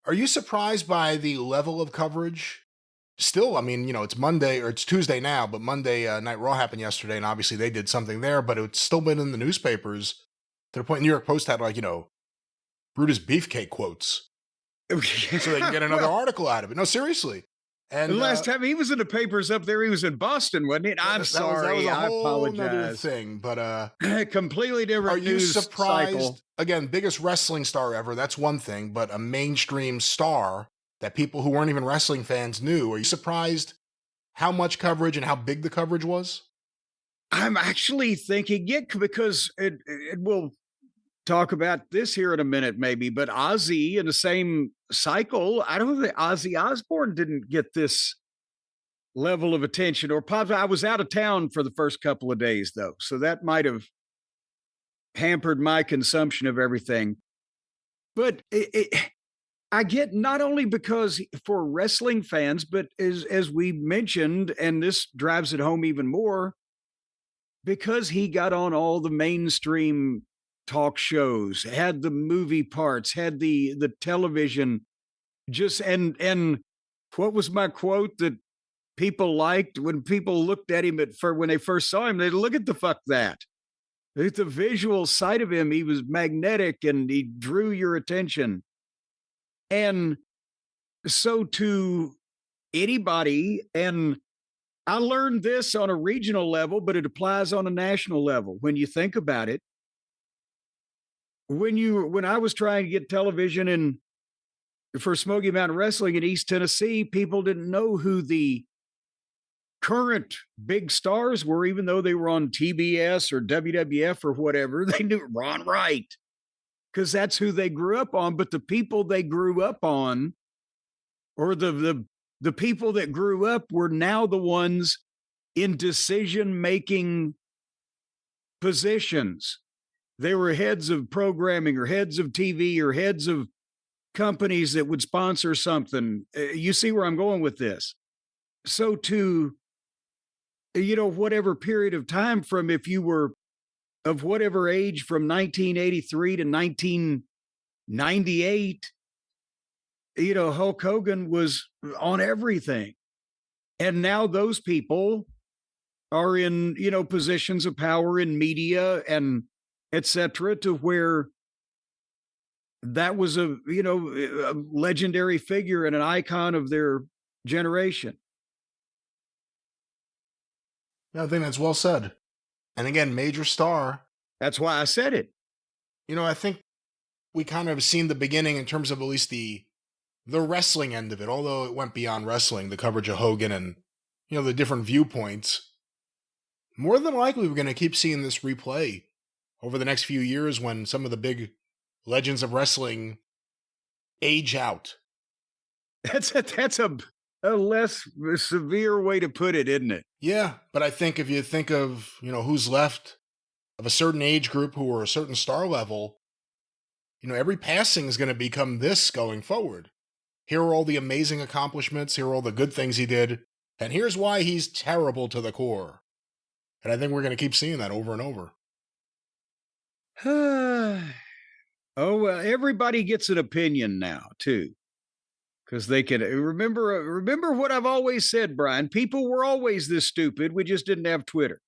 Are you surprised by the level of coverage? Still, I mean, it's Monday or it's Tuesday now, but Monday Night Raw happened yesterday, and obviously they did something there, but it's still been in the newspapers to the point New York Post had Brutus Beefcake quotes so they can get another Well, article out of it. No, seriously. the And last time he was in the papers up there, he was in Boston, wasn't it? I'm that was sorry. a I whole nother apologize. thing. But Completely are different you news cycle. surprised? Again, biggest wrestling star ever. That's one thing, but a mainstream star that people who weren't even wrestling fans knew. Are you surprised how much coverage and how big the coverage was? I'm actually thinking, yeah, because it will talk about this here in a minute, maybe, but Ozzy in the same cycle, I don't think Ozzy Osbourne didn't get this level of attention or pop. I was out of town for the first couple of days though, so that might have hampered my consumption of everything. But I get not only because for wrestling fans, but as we mentioned, and this drives it home even more, because he got on all the mainstream talk shows, had the movie parts, had the television, just and what was my quote that people liked when people looked at him when they first saw him? They look at the fuck that. It's the visual side of him. He was magnetic and he drew your attention. And so to anybody, and I learned this on a regional level, but it applies on a national level. When you think about it, when I was trying to get television in for Smoky Mountain Wrestling in East Tennessee, people didn't know who the current big stars were, even though they were on TBS or WWF or whatever. They knew Ron Wright because that's who they grew up on. But the people they grew up on, or the people that grew up, were now the ones in decision-making positions. They were heads of programming or heads of TV or heads of companies that would sponsor something. You see where I'm going with this. So to, whatever period of time from, if you were of whatever age from 1983 to 1998, Hulk Hogan was on everything. And now those people are in, positions of power in media and et cetera, to where that was a legendary figure and an icon of their generation. Yeah, I think that's well said. And again, major star. That's why I said it. I think we kind of seen the beginning in terms of at least the wrestling end of it, although it went beyond wrestling, the coverage of Hogan and, the different viewpoints. More than likely, we're going to keep seeing this replay over the next few years when some of the big legends of wrestling age out. That's a less severe way to put it, isn't it? Yeah, but I think if you think of, who's left of a certain age group who are a certain star level, every passing is going to become this going forward. Here are all the amazing accomplishments. Here are all the good things he did. And here's why he's terrible to the core. And I think we're going to keep seeing that over and over. Oh, well, everybody gets an opinion now, too. Because they can remember what I've always said, Brian. People were always this stupid. We just didn't have Twitter.